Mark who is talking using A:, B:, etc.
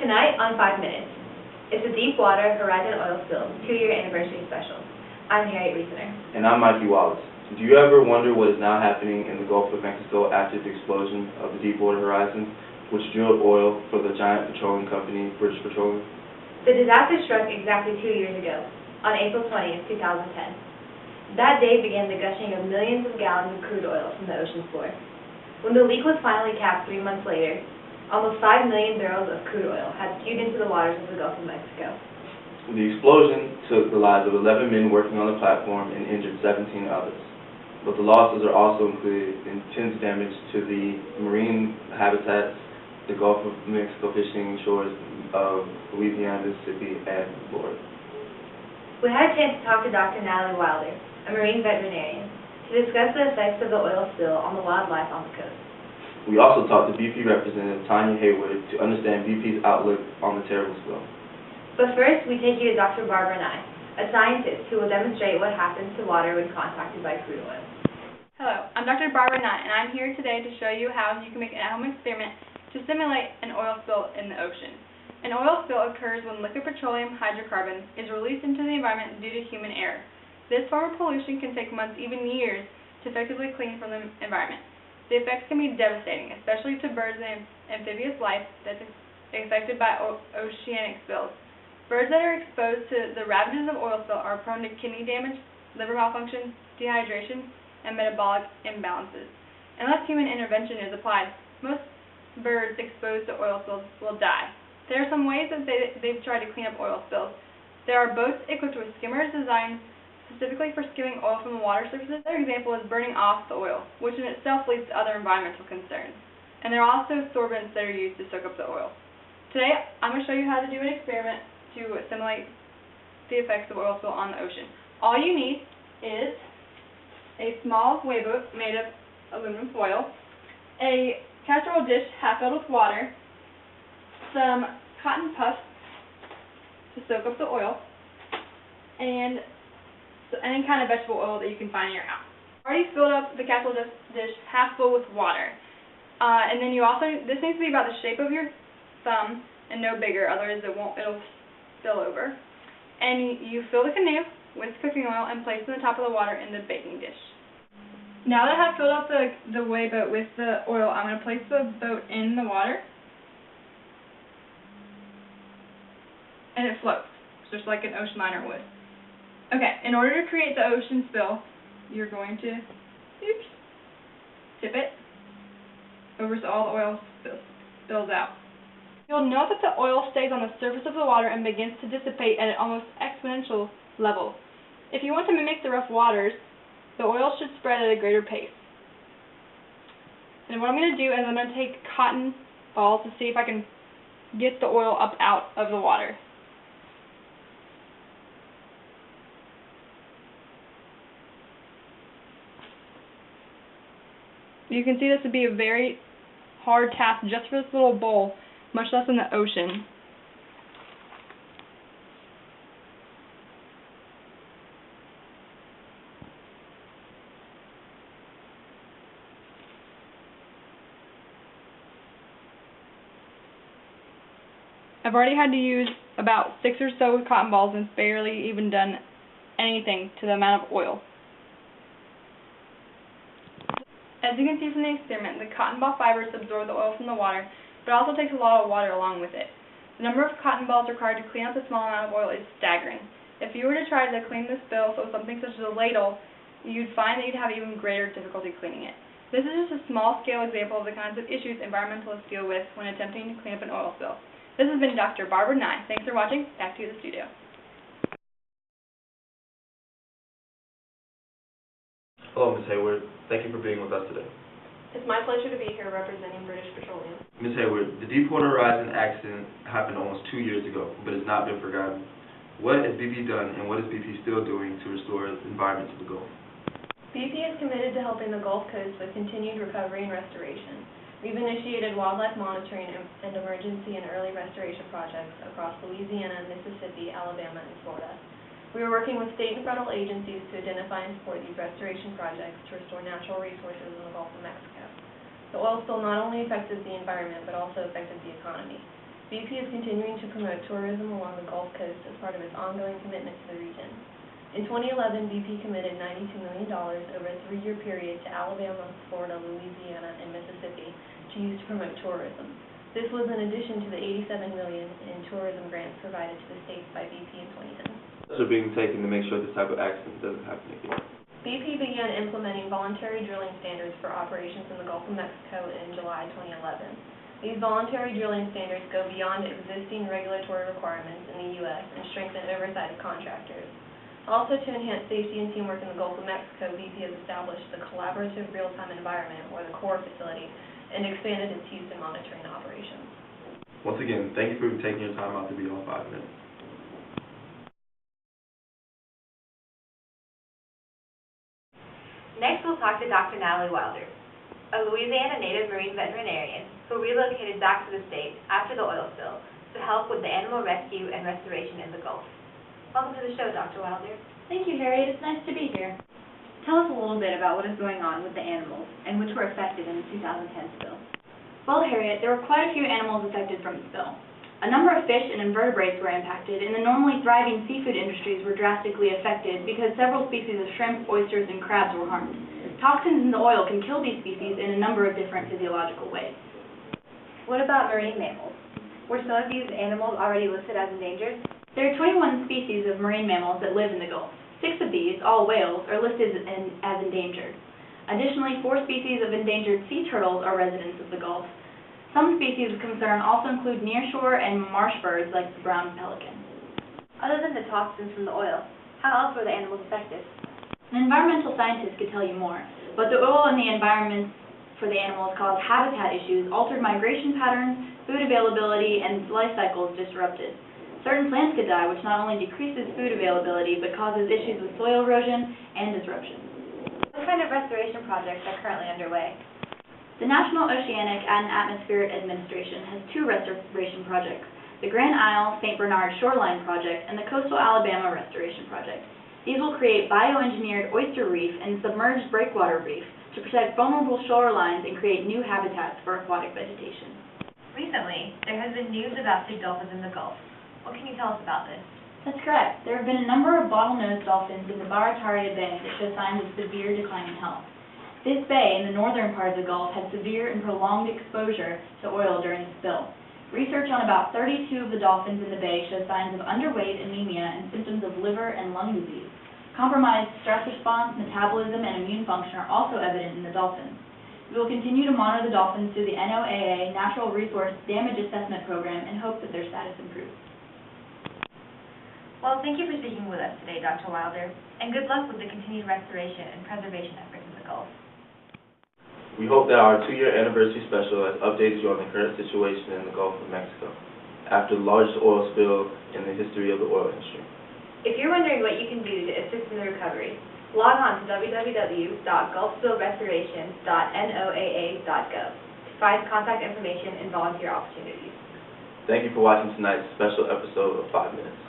A: Tonight on 5 Minutes, it's the Deepwater Horizon oil spill 2-year anniversary special. I'm Harriet Reasoner.
B: And I'm Mikey Wallace. Do you ever wonder what is now happening in the Gulf of Mexico after the explosion of the Deepwater Horizon, which drilled oil for the giant petroleum company, British Petroleum?
A: The disaster struck exactly 2 years ago, on April 20th, 2010. That day began the gushing of millions of gallons of crude oil from the ocean floor. When the leak was finally capped 3 months later, almost 5 million barrels of crude oil had spewed into the waters of the Gulf of Mexico.
B: The explosion took the lives of 11 men working on the platform and injured 17 others. But the losses are also included intense damage to the marine habitats, the Gulf of Mexico fishing shores of Louisiana, Mississippi, and Florida.
A: We had a chance to talk to Dr. Natalie Wilder, a marine veterinarian, to discuss the effects of the oil spill on the wildlife on the coast.
B: We also talked to BP Representative Tanya Haywood to understand BP's outlook on the terrible spill.
A: But first, we take you to Dr. Barbara Nye, a scientist who will demonstrate what happens to water when contacted by crude oil.
C: Hello, I'm Dr. Barbara Nye, and I'm here today to show you how you can make an at-home experiment to simulate an oil spill in the ocean. An oil spill occurs when liquid petroleum hydrocarbon is released into the environment due to human error. This form of pollution can take months, even years, to effectively clean from the environment. The effects can be devastating, especially to birds and amphibious life that's affected by oceanic spills. Birds that are exposed to the ravages of oil spill are prone to kidney damage, liver malfunction, dehydration, and metabolic imbalances. Unless human intervention is applied, most birds exposed to oil spills will die. There are some ways that they've tried to clean up oil spills. There are boats equipped with skimmers designed specifically for skimming oil from the water surfaces. Another example is burning off the oil, which in itself leads to other environmental concerns. And there are also sorbents that are used to soak up the oil. Today, I'm going to show you how to do an experiment to simulate the effects of oil spill on the ocean. All you need is a small weigh boat made of aluminum foil, a casserole dish half filled with water, some cotton puffs to soak up the oil, and any kind of vegetable oil that you can find in your house. I already filled up the casserole dish half full with water. And then this needs to be about the shape of your thumb and no bigger, otherwise it'll spill over. And you fill the canoe with cooking oil and place it on the top of the water in the baking dish. Now that I have filled up the weigh boat with the oil, I'm going to place the boat in the water. And it floats, just like an ocean liner would. Okay, in order to create the ocean spill, you're going to tip it over so all the oil spills out. You'll note that the oil stays on the surface of the water and begins to dissipate at an almost exponential level. If you want to mimic the rough waters, the oil should spread at a greater pace. And what I'm going to do is I'm going to take cotton balls to see if I can get the oil up out of the water. You can see this would be a very hard task just for this little bowl, much less in the ocean. I've already had to use about 6 or so cotton balls and it's barely even done anything to the amount of oil. As you can see from the experiment, the cotton ball fibers absorb the oil from the water, but it also takes a lot of water along with it. The number of cotton balls required to clean up the small amount of oil is staggering. If you were to try to clean this spill with something such as a ladle, you'd find that you'd have even greater difficulty cleaning it. This is just a small-scale example of the kinds of issues environmentalists deal with when attempting to clean up an oil spill. This has been Dr. Barbara Nye. Thanks for watching. Back to you in the studio.
B: Hello, Ms. Hayward. Thank you for being with us today.
D: It's my pleasure to be here representing British Petroleum.
B: Ms. Hayward, the Deepwater Horizon accident happened almost 2 years ago, but it's not been forgotten. What has BP done, and what is BP still doing to restore the environment to the Gulf?
D: BP is committed to helping the Gulf Coast with continued recovery and restoration. We've initiated wildlife monitoring and emergency and early restoration projects across Louisiana, Mississippi, Alabama, and Florida. We are working with state and federal agencies to identify and support these restoration projects to restore natural resources in the Gulf of Mexico. The oil spill not only affected the environment, but also affected the economy. BP is continuing to promote tourism along the Gulf Coast as part of its ongoing commitment to the region. In 2011, BP committed $92 million over a 3-year period to Alabama, Florida, Louisiana, and Mississippi to use to promote tourism. This was in addition to the $87 million in tourism grants provided to the states by BP in 2010.
B: Steps are being taken to make sure this type of accident doesn't happen again.
D: BP began implementing voluntary drilling standards for operations in the Gulf of Mexico in July 2011. These voluntary drilling standards go beyond existing regulatory requirements in the U.S. and strengthen oversight of contractors. Also, to enhance safety and teamwork in the Gulf of Mexico, BP has established the Collaborative Real-Time Environment, or the CORE facility, and expanded its use in monitoring operations.
B: Once again, thank you for taking your time out to be on 5 minutes.
A: Next, we'll talk to Dr. Natalie Wilder, a Louisiana native marine veterinarian who relocated back to the state after the oil spill to help with the animal rescue and restoration in the Gulf. Welcome to the show, Dr. Wilder.
E: Thank you, Harriet. It's nice to be here. Tell us a little bit about what is going on with the animals and which were affected in the 2010 spill.
C: Well, Harriet, there were quite a few animals affected from the spill. A number of fish and invertebrates were impacted, and the normally thriving seafood industries were drastically affected because several species of shrimp, oysters, and crabs were harmed. Toxins in the oil can kill these species in a number of different physiological ways.
A: What about marine mammals? Were some of these animals already listed as endangered?
C: There are 21 species of marine mammals that live in the Gulf. 6 of these, all whales, are listed as endangered. Additionally, 4 species of endangered sea turtles are residents of the Gulf. Some species of concern also include nearshore and marsh birds like the brown pelican.
A: Other than the toxins from the oil, how else were the animals affected?
C: An environmental scientist could tell you more, but the oil in the environment for the animals caused habitat issues, altered migration patterns, food availability, and life cycles disrupted. Certain plants could die, which not only decreases food availability, but causes issues with soil erosion and disruption.
A: What kind of restoration projects are currently underway?
C: The National Oceanic and Atmospheric Administration has 2 restoration projects, the Grand Isle St. Bernard Shoreline Project and the Coastal Alabama Restoration Project. These will create bioengineered oyster reef and submerged breakwater reef to protect vulnerable shorelines and create new habitats for aquatic vegetation.
A: Recently, there has been news about big dolphins in the Gulf. What can you tell us about this?
C: That's correct. There have been a number of bottlenose dolphins in the Barataria Bay that show signs of severe decline in health. This bay in the northern part of the Gulf had severe and prolonged exposure to oil during the spill. Research on about 32 of the dolphins in the bay show signs of underweight, anemia, and symptoms of liver and lung disease. Compromised stress response, metabolism, and immune function are also evident in the dolphins. We will continue to monitor the dolphins through the NOAA Natural Resource Damage Assessment Program and hope that their status improves.
A: Well, thank you for speaking with us today, Dr. Wilder, and good luck with the continued restoration and preservation efforts in the Gulf.
B: We hope that our 2-year anniversary special has updated you on the current situation in the Gulf of Mexico after the largest oil spill in the history of the oil industry.
A: If you're wondering what you can do to assist in the recovery, log on to www.gulfspillrestoration.noaa.gov to find contact information and volunteer opportunities.
B: Thank you for watching tonight's special episode of 5 Minutes.